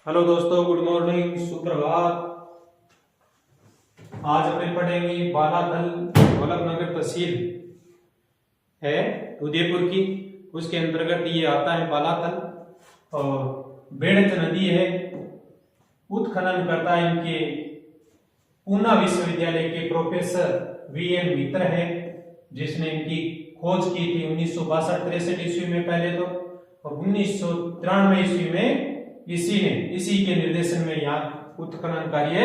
Hello दोस्तों, good morning, सुप्रभात। आज अपन पढ़ेंगे बालाथल वल्लभनगर तहसील है उदयपुर की। उसके अंतर्गत ये आता है बालाथल। और बेड़च नदी है। उत्खनन करता है इनके पूना विश्वविद्यालय के प्रोफेसर वीएन मित्र है, जिसने इनकी खोज की थी 1962-63 ईस्वी में पहले तो, और 1993 ईस्वी में इसी के निर्देशन में यहाँ उत्खनन कार्य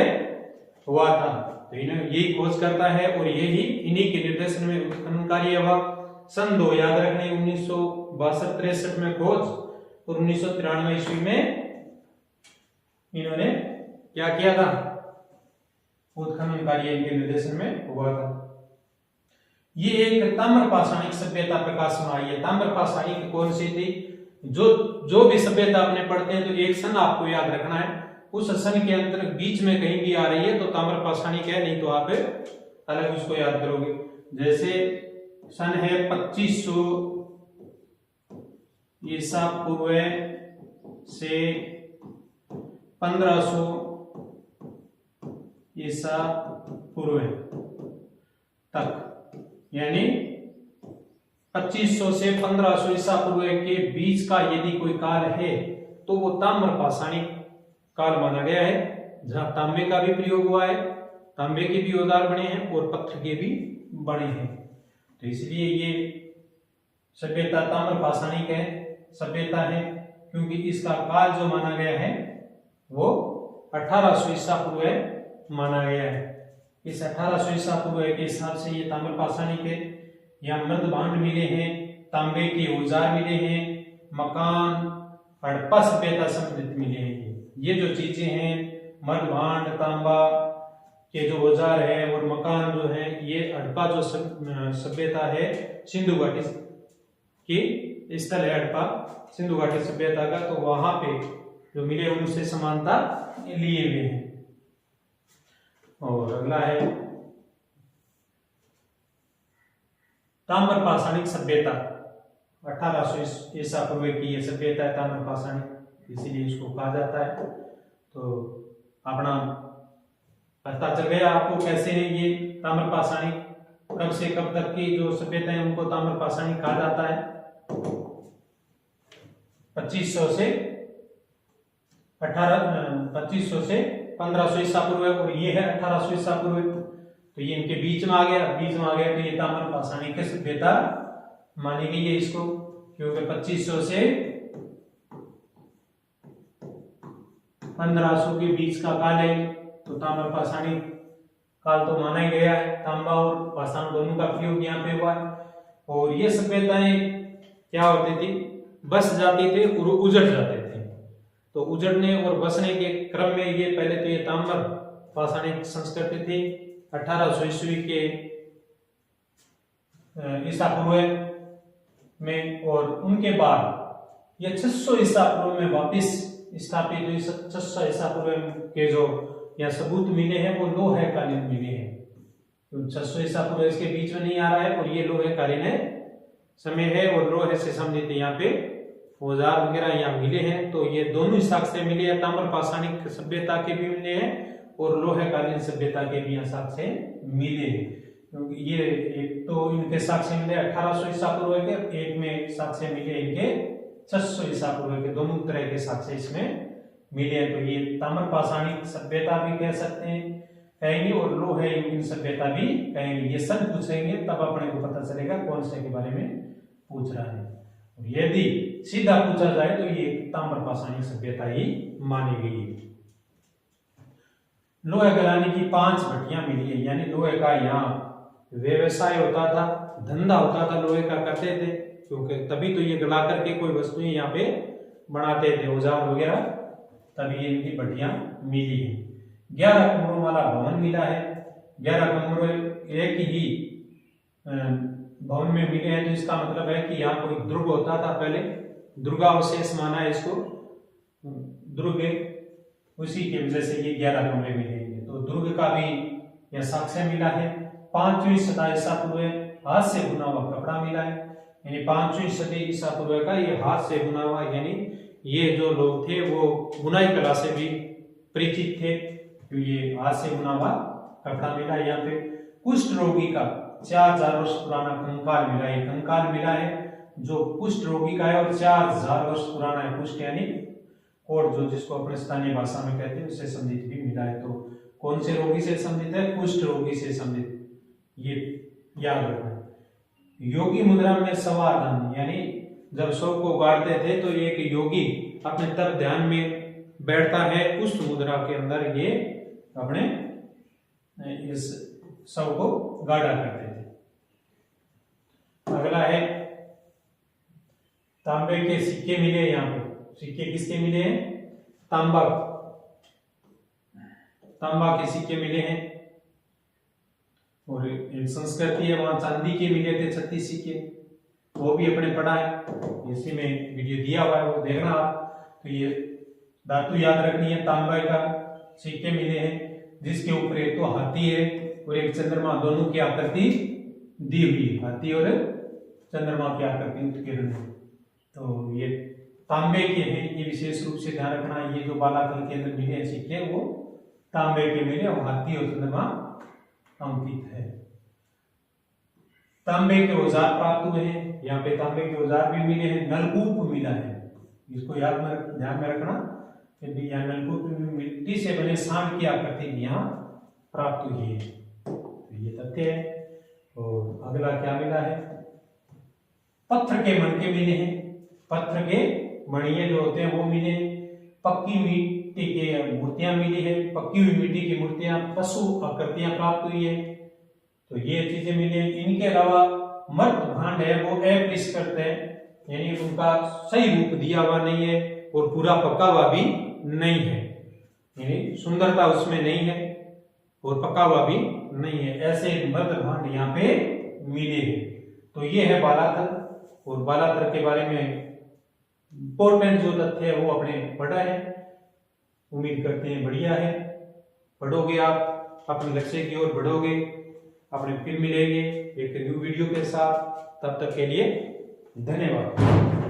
हुआ था। तो इन्हें यही खोज करता है और यही इन्हीं के निर्देशन में उत्खनन कार्य हुआ। सन 2 याद रखने, 1962-63 में खोज और 1993 ईस्वी में इन्होंने क्या किया था, उत्खनन कार्य इनके निर्देशन में हुआ था। ये एक ताम्र पाषाणिक सभ्यता प्रकाश में आई है। ताम्र पाषाणिक कौन सी थी? जो भी सभ्यता आपने पढ़ते हैं तो एक सन आपको याद रखना है। उस सन के अंतर बीच में कहीं भी आ रही है तो ताम्र पाषाणिक है, नहीं तो आप अलग उसको याद करोगे। जैसे सन है 2500 ईसा पूर्व से 1500 ईसा पूर्व तक, यानी 2500 से 1500 ईसा पूर्व के बीच का यदि कोई काल है तो वो ताम्र पाषाणिक काल माना गया है, जहां तांबे का भी प्रयोग हुआ है, तांबे के भी औजार बने हैं और पत्थर के भी बने हैं। तो इसलिए ये सभ्यता ताम्र पाषाणिक है सभ्यता है, क्योंकि इसका काल जो माना गया है वो 1800 ईसा पूर्व माना गया है। इस 1800 ईसा पूर्व के हिसाब से ये ताम्र पाषाणिक है। यहाँ मृद भांड मिले हैं, तांबे के औजार मिले हैं, मकान, हड़प्पा सभ्यता संबंधित मिले हैं। ये जो चीजें हैं, मृद भांड, तांबा के जो औजार है और मकान जो है, ये हड़प्पा जो सभ्यता है सिंधु घाटी की स्थल है। हड़प्पा सिंधु घाटी सभ्यता का, तो वहां पे जो मिले उनसे समानता लिए हुए हैं। और अगला है ताम्र पाषाणिक सभ्यता। 1800 ईसा पूर्व की ये सभ्यता है ताम्र पाषाणिक, इसीलिए इसको कहा जाता है। तो अपना पता चल गया आपको कैसे है ये ताम्र पाषाणिक, कब से कब तक की जो सभ्यता है उनको ताम्र पाषाणिक कहा जाता है। 2500 से 1500 ईसा पूर्व, और ये है 1800 ईसा पूर्व। तो ये इनके बीच में आ गया तो ये ताम्र पाषाणिक की सभ्यता मानी गई है इसको, क्योंकि 2500 से 1500 के बीच का काल है, तो ताम्र पाषाणिक काल तो माना ही गया है। तांबा और पाषाण दोनों का प्रयोग यहाँ पे हुआ है। और ये सभ्यताएं क्या होती थी, बस जाती थे और उजड़ जाते थे। तो उजड़ने और बसने के क्रम में ये पहले तो ये ताम्र पाषाणिक संस्कृति थी 1800 ईस्वी के ईसा पूर्व में, और उनके बाद ये 600 ईसा पूर्व में वापस स्थापित हुई। 600 ईसा पूर्व के जो यहाँ सबूत मिले हैं वो लोहे कालीन मिले हैं, तो 600 ईसा पूर्व इसके बीच में नहीं आ रहा है, और ये लोहे कालीन समय है और लोहे से संबंधित यहाँ पे औजार वगैरह यहाँ मिले हैं। तो ये दोनों साक्ष्य मिले हैं, ताम्र पाषाणिक सभ्यता के भी मिले हैं और लोहे कालीन सभ्यता के भी साक्ष्य मिले, क्योंकि ये एक तो इनके साक्ष्य मिले 1800 ईसा पूर्व के, एक में साक्ष्य मिले इनके 600 ईसा पूर्व के, दोनों तरह के साक्ष्य इसमें मिले। तो ये ताम्र पाषाणिक सभ्यता भी कह सकते हैं, कहेंगे, और लोहे युगीन सभ्यता भी कहेंगे। ये सब पूछेंगे तब अपने को पता चलेगा कौन से के बारे में पूछ रहा है। यदि सीधा पूछा जाए तो ये ताम्र पाषाणिक सभ्यता ही मानी गई है। लोहे गलाने की 5 भट्टियां मिली है, यानी लोहे का यहाँ व्यवसाय होता था, धंधा होता था, लोहे का करते थे, क्योंकि तभी तो ये गला करके कोई वस्तुएं यहाँ पे बनाते थे, औजार वगैरह, तभी ये इनकी भट्टियां मिली है। 11 कमरों वाला भवन मिला है। 11 कमरों एक ही भवन में मिले हैं, तो इसका मतलब है कि यहाँ कोई दुर्ग होता था पहले, दुर्गावशेष माना है इसको, दुर्ग, उसी की वजह से ये 11 कमरे मिलेंगे। तो दुर्ग का भी यह साक्ष्य मिला है। 5वीं सदी ईसा पूर्व हाथ से बुना हुआ कपड़ा मिला है, यानी 5वीं सदी ईसा पूर्व का ये हाथ से बुना हुआ, यानी ये जो लोग थे वो बुनाई कला से भी परिचित थे। तो ये हाथ से बुना हुआ कपड़ा मिला। यहाँ पे कुष्ठ रोगी का 4000 वर्ष पुराना कंकाल मिला। ये कंकाल मिला है जो कुष्ठ रोगी का है और 4000 वर्ष पुराना है। कुष्ठ यानी कोढ़, जो जिसको अपने स्थानीय भाषा में कहते हैं, उससे संबंधित भी मिला है। तो कौन से रोगी से संबंधित है? कुष्ठ रोगी से संबंधित, ये याद रखना है। योगी मुद्रा में समाधान, यानी जब शव को गाड़ते थे तो एक योगी अपने तब ध्यान में बैठता है, उस मुद्रा के अंदर ये अपने इस शव को गाड़ा करते थे। अगला है तांबे के सिक्के मिले। यहाँ पे सिक्के किसके मिले हैं? तांबा के सिक्के मिले हैं। और एक संस्कृति है, वहां चांदी के मिले थे 36 सिक्के, वो भी अपने पढ़ा है। इसी में वीडियो दिया हुआ है, वो देखना आप। तो ये धातु याद रखनी है। तांबे का सिक्के मिले हैं जिसके ऊपर एक तो हाथी है और एक चंद्रमा, दोनों की आकृति दी हुई है। हाथी और चंद्रमा की आकृति उत्कीर्ण है। तो ये तांबे के हैं, ये विशेष रूप से ध्यान रखना। ये जो बालातल के अंदर मिले हैं सिक्के, वो तांबे के मिले और हाथी और चंद्रमा अंकित है। तांबे के औजार प्राप्त हुए हैं। यहाँ पे तांबे के औजार भी मिले हैं। नलकूप मिला है, इसको ध्यान में रखना। यहाँ नलकूप मिट्टी से बने सांड की आकृति यहाँ प्राप्त हुई है। तो ये तथ्य है। और अगला क्या मिला है? पत्थर के मणके मिले हैं। पत्थर के मणिये जो होते हैं वो मिले। पक्की मिट्टी के मूर्तियां मिली है। पक्की हुई मिट्टी की मूर्तियां, पशु आकृतियां प्राप्त हुई है। तो ये चीजें मिली है। इनके अलावा मर्त भांड है वो अपरिष्कृत है, यानी उनका सही रूप दिया हुआ नहीं है और पूरा पका हुआ भी नहीं है, यानी सुंदरता उसमें नहीं है और पका हुआ भी नहीं है। ऐसे मर्त भांड यहाँ पे मिले हैं। तो ये है बालातल। और बालातल के बारे में इंपॉर्टेंट जो तथ्य है वो अपने पढ़ा है। उम्मीद करते हैं बढ़िया है। पढ़ोगे आप, अपने लक्ष्य की ओर बढ़ोगे। अपने फिर मिलेंगे एक न्यू वीडियो के साथ। तब तक के लिए धन्यवाद।